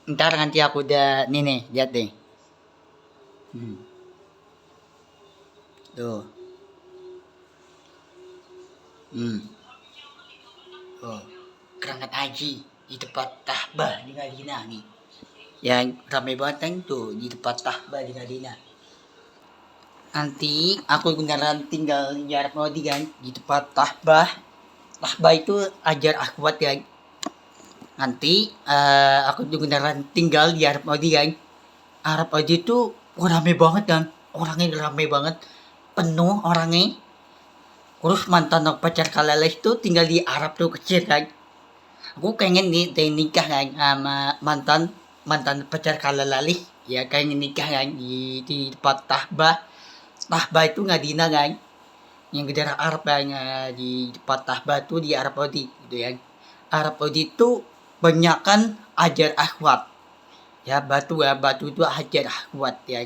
Ntar nanti aku udah nih lihat deh. Tuh. Hmm. Oh, kerangkat haji di tempat Tahbah di Madinah nih. Yang ramai banget kan tuh di tempat Tahbah di Madinah. Nanti aku beneran tinggal di Arab Saudi kan di tempat Tahbah. Tahbah itu ajar akhwat kan. Nanti aku juga beneran tinggal di Arab Saudi kan. Arab Saudi itu ramai banget kan. Orangnya ramai banget. Penuh orangnya. Terus mantan pacar Kalalah itu tinggal di Arab tuh kecil kan. Aku pengen nih nikah kan sama mantan mantan pacar Kalalalih. Ya pengen nikah kan di tempat Tahbah. Tahbah itu Ngadina kan. Yang di daerah Arab kan di tempat Tahbah itu di Arab Saudi gitu ya. Arab Saudi itu banyakan ajar akhwat. Ya batu itu ajar akhwat ya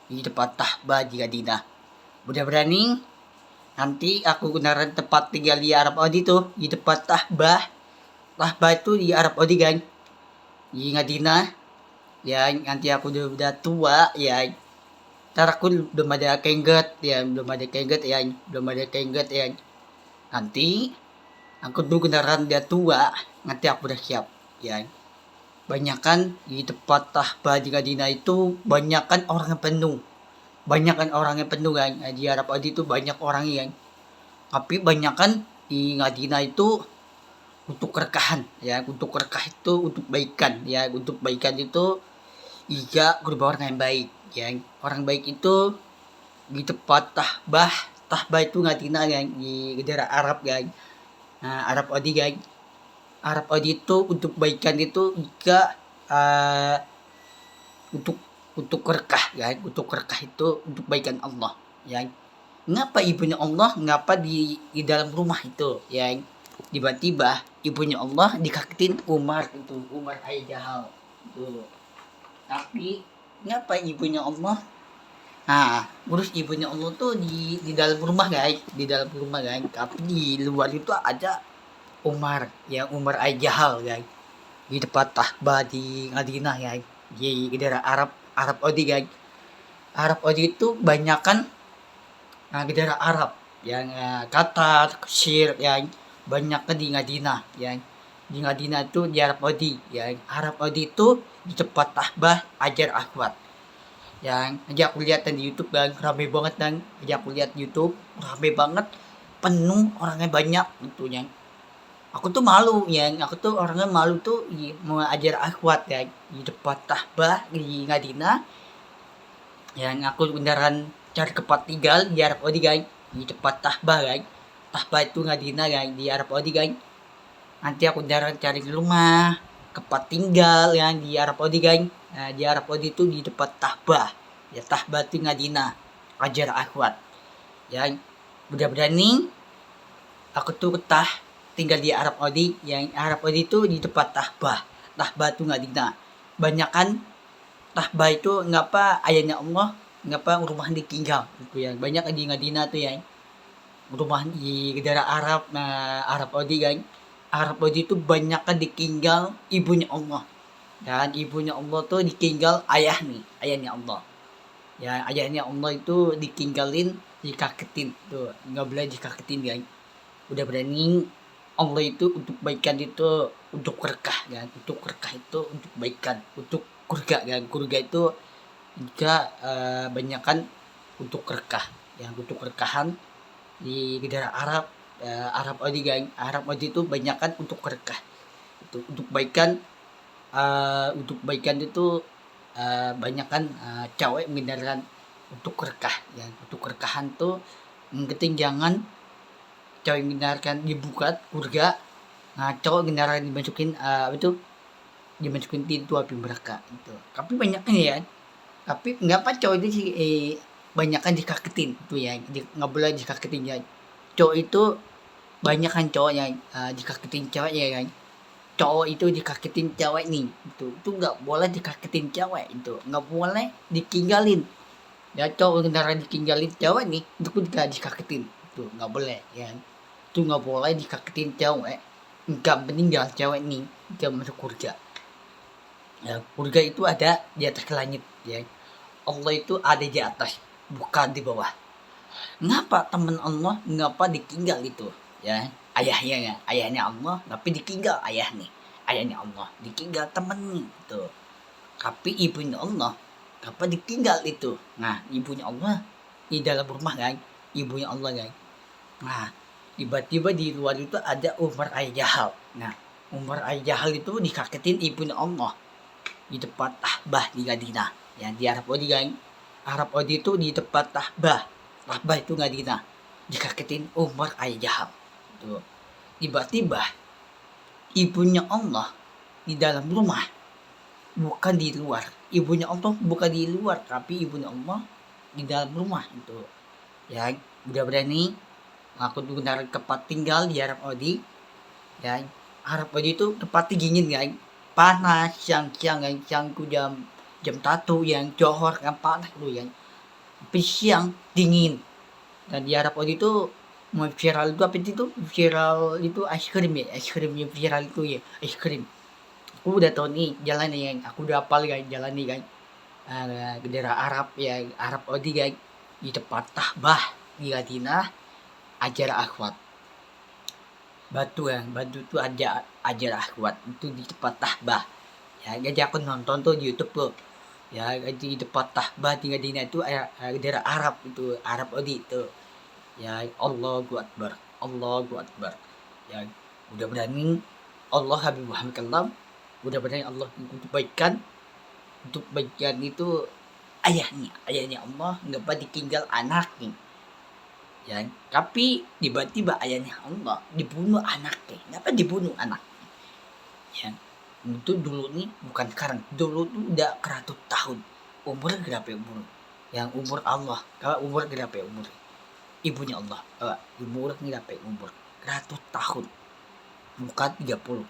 di tempat Tahbah di Ngadina. Udah berani nanti aku beneran tempat tinggal di Arab Saudi tuh di tempat Tahbah. Tahbah itu di Arab Saudi kan di Ngadina ya. Nanti aku udah tua ya, ntar aku belum ada kengget ya, belum ada kengget ya. Nanti aku tuh beneran udah tua, nanti aku udah siap ya. Banyakan di tempat Tahbah di Ngadina itu banyakan orang yang penuh, banyakan orang yang penuh kan di Arab Saudi itu banyak orang yang, tapi banyakan di Ngadina itu untuk kerkahan ya, untuk kerkah itu untuk baikan ya, untuk baikan itu iya berupa orang yang baik ya. Orang baik itu di tempat Tahbah. Tahbah itu Ngadina ya di daerah Arab ya. Nah, Arab Saudi ya. Arab Saudi itu untuk baikan itu juga untuk kerkah ya, untuk kerkah itu untuk baikan Allah ya. Ngapa ibunya Allah, ngapa di dalam rumah itu ya. Tiba-tiba ibunya Allah dikagetin Umar itu, Umar ayah Jahal itu. Tapi ngapa ibunya Allah, nah terus ibunya Allah tuh di dalam rumah guys, di dalam rumah guys, tapi di luar itu ada Umar ya, Umar ayah Jahal guys, di depan Tahbah di Madinah ya, di daerah Arab Saudi guys. Arab Saudi itu banyakan di daerah Arab yang Qatar, Mesir yang banyak di Madinah yang di Madinah itu di Arab Saudi ya. Arab Saudi itu di tempat Tahbah ajar akhwat yang aja aku lihat di YouTube dan ramai banget, dan aja aku lihat YouTube ramai banget, penuh orangnya banyak gitu yang aku tuh malu ya, aku tuh orangnya malu tuh mau ajar akhwat ya di tempat Tahbah di Madinah yang aku beneran cari tempat tinggal di Arab Saudi guys, di tempat Tahbah guys. Tahbah itu Madinah guys di Arab Saudi guys. Nanti aku beneran cari rumah tempat tinggal yang di Arab Saudi guys. Nah, di Arab Saudi itu di tempat Tahbah ya. Tahbah itu Madinah ajar akhwat ya. Udah berani aku tuh betah tinggal di Arab Saudi yang Arab Saudi itu di tempat Tahbah. Tahbah itu Madinah. Banyakan Tahbah itu ngapa ayahnya Allah, ngapa rumah ditinggal gitu ya. Banyak di Madinah tuh ya rumah di daerah Arab, nah Arab Saudi kan. Arab Saudi itu banyak kan ditinggal ibunya Allah, dan ibunya Allah tuh ditinggal ayahnya Allah ya. Ayahnya Allah itu ditinggalin, dikagetin tuh, nggak boleh dikagetin kan. Udah berani Allah itu untuk baikan itu untuk berkah kan, untuk berkah itu untuk baikan, untuk kurga kan. Kurga itu juga banyakan untuk berkah yang untuk berkahan di daerah Arab, Arab Saudi kan. Arab Saudi itu banyakan untuk berkah, untuk baikan, untuk baikan itu banyakan cewek menghindarkan untuk berkah ya. Untuk berkahan tuh penting jangan cowok menghindarkan dibuka kurga, nah cowok menghindarkan dimasukin itu dimasukin pintu api neraka itu. Tapi banyaknya ya, tapi nggak apa cowok itu sih banyakkan dikagetin itu ya, nggak boleh dikagetin ya. Cowok itu banyak kan cowok yang dikagetin cewek ya kan. Cowok itu dikagetin cewek nih itu nggak boleh dikagetin cewek, itu nggak boleh ditinggalin ya. Cowok beneran ditinggalin cewek nih itu juga dikagetin, itu nggak boleh ya. Itu nggak boleh dikagetin cewek, nggak meninggal cewek nih nggak masuk surga. Ya, surga itu ada di atas langit, ya. Allah itu ada di atas, bukan di bawah. Ngapa teman Allah, ngapa ditinggal itu, ya? Ayahnya ya, ayahnya Allah, tapi ditinggal ayahnya. Ayahnya Allah, ditinggal temennya itu. Tapi ibunya Allah, ngapa ditinggal itu? Nah, ibunya Allah di dalam rumah kan, ibunya Allah kan. Nah, tiba-tiba di luar itu ada Umar Al-Jahal. Nah, Umar Al-Jahal itu dikagetin ibunya Allah di tempat Tahbah di Madinah. Ya, di Arab Saudi kan. Arab Saudi itu di tempat Tahbah. Tahbah itu Madinah. Dikagetin Umar Al-Jahal. Tuh. Tiba-tiba ibunya Allah di dalam rumah, bukan di luar. Ibunya Allah bukan di luar, tapi ibunya Allah di dalam rumah itu. Ya, udah berani aku benar tempat tinggal di Arab Saudi. Ya, Arab Saudi itu tempatnya dingin kan, panas, siang-siang kan, siang itu jam jam 1 yang Johor kan panas dulu ya. Tapi siang dingin. Dan di Arab Saudi itu mau viral itu apa itu? Viral itu es krim ya, es krim yang viral itu ya, es krim. Aku udah tahu nih jalan nih kan, aku udah hafal kan jalan nih kan. Bendera Arab ya, Arab Saudi kan, di tempat Tahbah di Madinah, Hajar Aswad. Batu tuh aja Hajar Aswad itu di tempat Tahbah. Ya, jadi aku nonton tuh di YouTube tuh. Ya, di tempat Tahbah di Madinah itu bendera Arab itu, Arab Saudi itu. Ya, Allahu Akbar, Allahu Akbar. Ya, udah berani Allah Habib Muhammad Kalam, udah berani Allah untuk bagikan itu ayahnya Allah nggak pada ditinggal anaknya. Ya, tapi tiba-tiba ayahnya Allah dibunuh anaknya. Kenapa dibunuh anak? Ya, itu dulu nih bukan sekarang, dulu tuh udah 100 tahun. Umur berapa umur? Yang umur Allah, kalau umur berapa umur? Ibunya Allah, umur berapa umur? 100 tahun, bukan 30.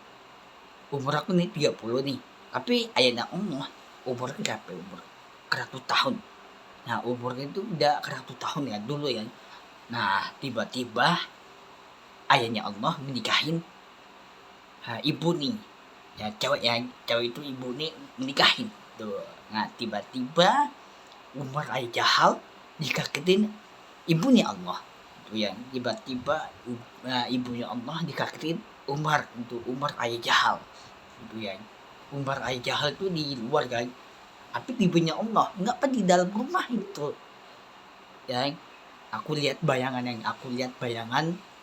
Umur aku nih 30 nih, tapi ayahnya Allah umur berapa umur? 100 tahun. Nah, umurnya itu udah 100 tahun ya dulu ya. Nah, tiba-tiba ayahnya Allah menikahin ibu nih. Ya, cewek itu ibu nih menikahin. Tuh. Nah, tiba-tiba Umar Al-Jahal dikagetin ibunya Allah. Itu yang tiba-tiba ibunya Allah dikagetin Umar, itu Umar Al-Jahal. Itu yang Umar Al-Jahal itu di luar kan. Tapi ibunya Allah enggak di dalam rumah itu. Ya, aku lihat bayangan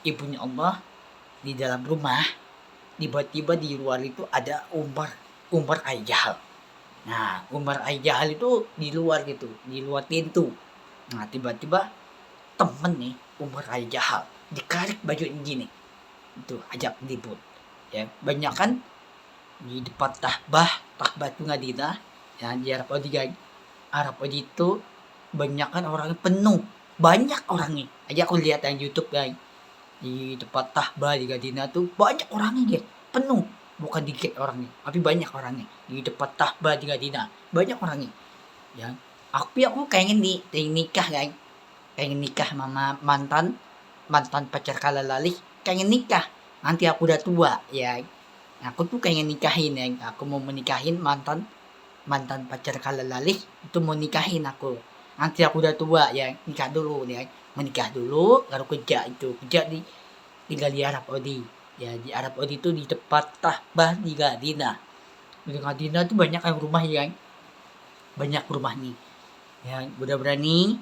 ibunya Allah di dalam rumah. Tiba-tiba di luar itu ada Umar Al-Jahal. Nah, Umar Al-Jahal itu di luar gitu, di luar pintu. Nah, tiba-tiba temen nih Umar Al-Jahal dikarik baju gini. Itu ajak ribut. Ya, banyak kan di depan Tahbah itu Madinah. Ya, di Arab Saudi kan. Arab Saudi itu banyak kan orangnya penuh. Banyak orangnya. Aja aku lihat yang YouTube kan. Di tempat Tahbah di Madinah tuh banyak orangnya, penuh, bukan dikit orangnya tapi banyak orangnya di tempat Tahbah di Madinah, banyak orangnya ya. Aku pengen nikah kan, pengen nikah sama mantan pacar kala lalih, pengen nikah nanti aku udah tua ya. Aku tuh pengen nikahin ya, aku mau menikahin mantan mantan pacar kala lalih itu, mau nikahin aku nanti aku udah tua ya, nikah dulu ya, menikah dulu baru kerja di tinggal di Arab Saudi. Ya, di Arab Saudi itu di tempat Tahbah di Madinah. Di Madinah tuh banyak yang rumah ya, banyak rumah nih. Ya, udah berani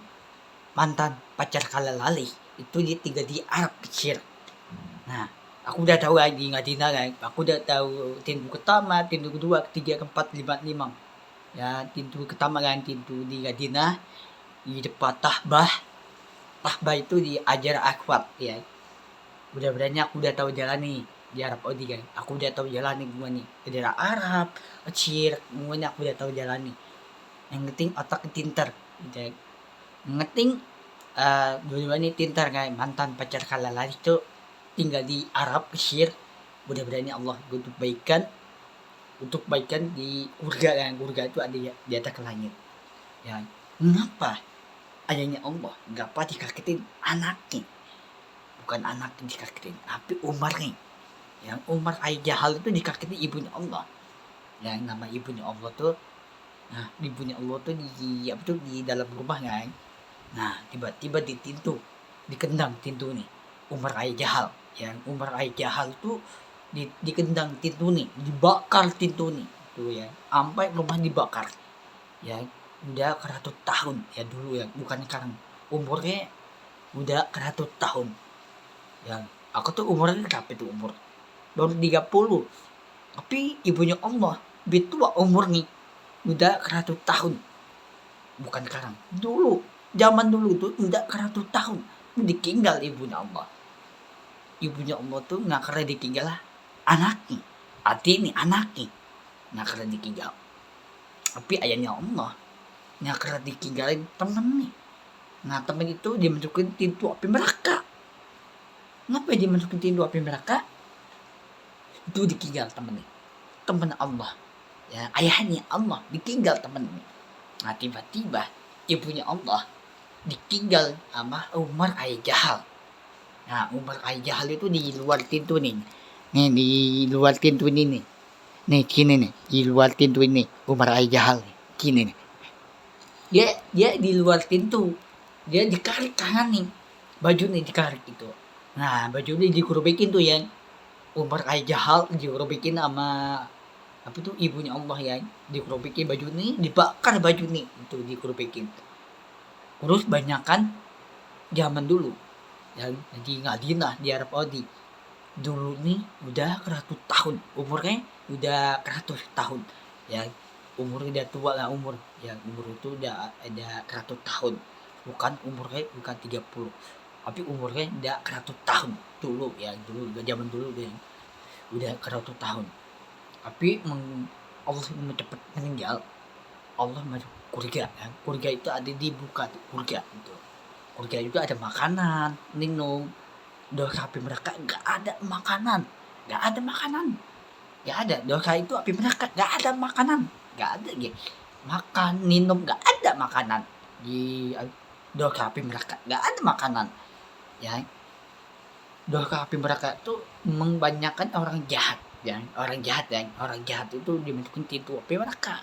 mantan pacar kala lalih itu dia tinggal di Arab kecil. Nah, aku udah tahu kan di Madinah kan. Aku udah tahu pintu pertama, pintu kedua, ketiga, keempat, lima, lima. Ya, pintu pertama kan pintu di Madinah di depan Tahbah. Tahbah itu di Hajar Aswad ya. Udah berani aku udah tahu jalan nih di Arab Saudi kan. Aku udah tahu jalan nih gua nih. Daerah Arab, kecil, semuanya aku udah tahu jalan nih. Yang penting otak tinter. Gitu. Yang penting dua-dua nih tinter kan. Mantan pacar kala itu tinggal di Arab kecil. Udah berani Allah untuk baikan di surga kan. Surga itu ada di atas langit. Ya, mengapa ayahnya Allah nggak apa dikagetin anaknya? Bukan anak yang dikagetin, tapi Umar nih. Yang Umar Al-Jahal itu dikagetin ibunya Allah. yang nama ibunya Allah tuh. Nah, ibunya Allah tuh di apa tuh di dalam rumah kan. Nah, tiba-tiba dikendang pintu nih. Umar Ayah Jahal. Yang Umar Ayah Jahal tuh dikendang pintu nih, dibakar pintu nih. Tuh ya, sampai rumah dibakar. Ya, udah 100 tahun ya dulu ya, bukan sekarang. Umurnya udah 100 tahun. Yang aku tuh umurnya berapa tuh umur? Baru 30. Tapi ibunya Allah, lebih tua umurnya. Udah 100 tahun. Bukan sekarang. Dulu, zaman dulu itu udah 100 tahun. Ditinggal ibunya Allah. Ibunya Allah tuh nggak karena ditinggal anaknya. Arti ini anaknya. Nggak karena ditinggal. Tapi ayahnya Allah. Nggak karena ditinggalin temen nih. Nah temen itu dia masukin pintu api neraka. Ngapa dia masukin pintu api neraka? Itu ditinggal temennya. Temen Allah. Ya, ayahnya Allah ditinggal temennya. Nah tiba-tiba ibunya Allah ditinggal sama Umar Ayah Jahal. Nah Umar Ayah Jahal itu di luar pintu nih. Nih di luar pintu ini nih. Nih sini nih di luar pintu ini Umar Ayah Jahal nih. Sini nih. Dia di luar pintu. Dia dikarik tangan nih. Baju nih dikarik itu. Nah baju ini dikerubikin tuh ya. Umar Ayah Jahal dikerubikin sama apa tuh ibunya Allah ya, dikerubikin baju nih, dibakar baju nih itu dikerubikin. Terus banyakan zaman dulu yang di Madinah di Arab Saudi dulu nih udah 100 tahun umurnya, udah 100 tahun ya, umurnya udah tua lah, umur itu udah ada 100 tahun, bukan umurnya bukan 30, tapi umurnya udah 100 tahun dulu ya, dulu zaman dulu deh udah 100 tahun. Tapi Allah cepat meninggal, Allah masuk surga kan. Surga itu ada dibuka tuh, surga itu. Surga juga ada makanan, minum. Dosa api neraka enggak ada makanan. Enggak ada makanan. Enggak ada. Dosa itu api neraka enggak ada makanan. Enggak ada gitu. Makan, minum enggak ada makanan. Di dosa api neraka enggak ada makanan. Ya. Dosa api neraka itu membanyakan orang jahat. Ya, orang jahat itu dimasukin pintu api neraka.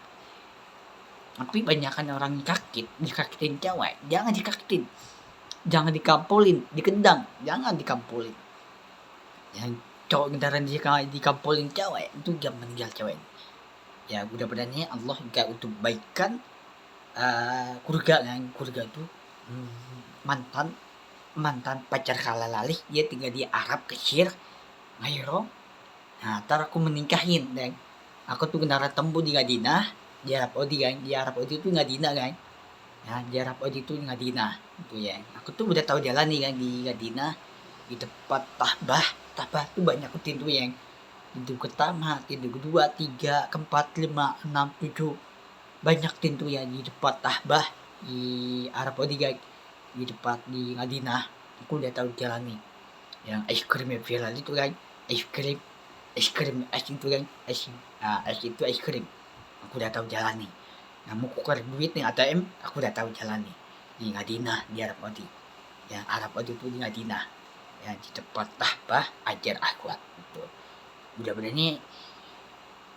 Tapi banyakan orang dikakitin cewek, jangan dikakitin, jangan dikampulin, dikendang, jangan dikampulin. Yang cowok gentaran dikampulin cewek itu jangan meninggal cewek. Ya mudah-mudahan Allah gak untuk baikan kurga itu mantan pacar kalalalih, dia tinggal di Arab kecil, ngairo. Nah, ntar aku menikahin dan aku tuh kenara tembu di Madinah, di Arab Saudi kan, di Arab Saudi itu Madinah kan, ya di Arab Saudi itu Madinah itu ya. Aku tuh udah tahu jalan nih kan di Madinah, di tempat Tahbah tuh banyak pintu yang pintu pertama, pintu kedua, 3, keempat, 5, 6, 7, banyak pintu ya di tempat Tahbah di Arab Saudi kan, di tempat di Madinah. Aku udah tahu jalan nih, yang es krim viral itu kan, es krim es itu kan, es itu es krim. Aku udah tahu jalan nih. Nah mau tukar duit nih ATM, aku udah tahu jalan nih. Di Madinah di Arab Saudi. Ya Arab Saudi itu di Madinah. Ya di tempat Tahbah Ajar Akhwat itu. Mudah-mudahan nih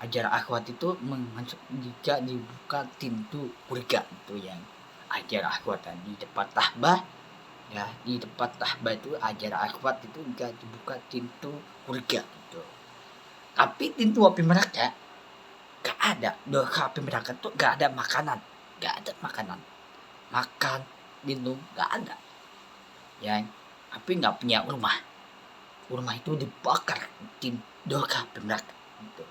Ajar Akhwat itu masuk jika dibuka pintu surga itu yang Ajar Akhwat di tempat Tahbah. Ya di tempat Tahbah itu Ajar Akhwat itu jika dibuka pintu surga itu. Tapi pintu api neraka gak ada. Dosa api neraka tuh gak ada makanan, gak ada makanan, makan minum gak ada ya. Tapi gak punya rumah itu dibakar di dosa api neraka gitu.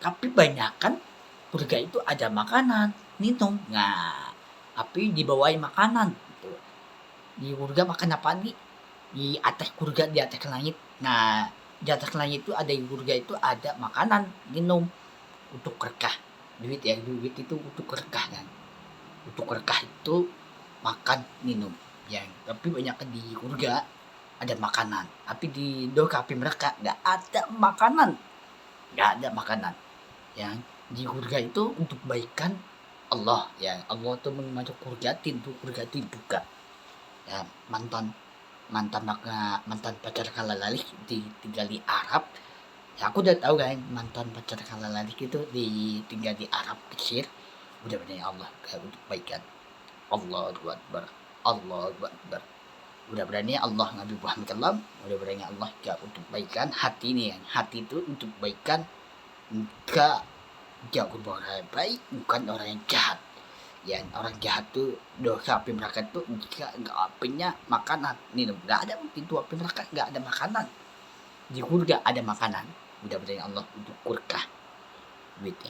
Tapi banyakan surga itu ada makanan minum. Nah tapi dibawain makanan gitu. Di surga makan apa nih? Di atas surga, di atas langit. Nah di atas langit itu ada di surga itu ada makanan minum untuk berkah. Duit itu untuk berkah kan. Untuk berkah itu makan minum ya. Tapi banyak di surga ada makanan, tapi di dosa api neraka nggak ada makanan, ya. Di surga itu untuk baikan Allah ya. Allah tuh masuk surga, pintu surga itu dibuka ya. Mantan pacar kalalalih tinggal di Arab Ya aku udah tahu kan mantan pacar Kalalalik itu tinggal di Arab Mesir. Mudah-mudahan Allah kayak untuk kebaikan. Allahu Akbar. Allahu Akbar. Mudah-mudahan Allah Nabi Muhammad kalam. Mudah-mudahan Allah kayak untuk kebaikan hati ini kan. Hati itu untuk kebaikan. Enggak jauh orang baik, bukan orang yang jahat. Ya orang jahat tuh dosa api neraka tuh jika enggak apinya makanan. Ini enggak ada itu api neraka, enggak ada makanan. Di surga ada makanan. Mudah-mudahan Allah untuk kurkah. Gitu.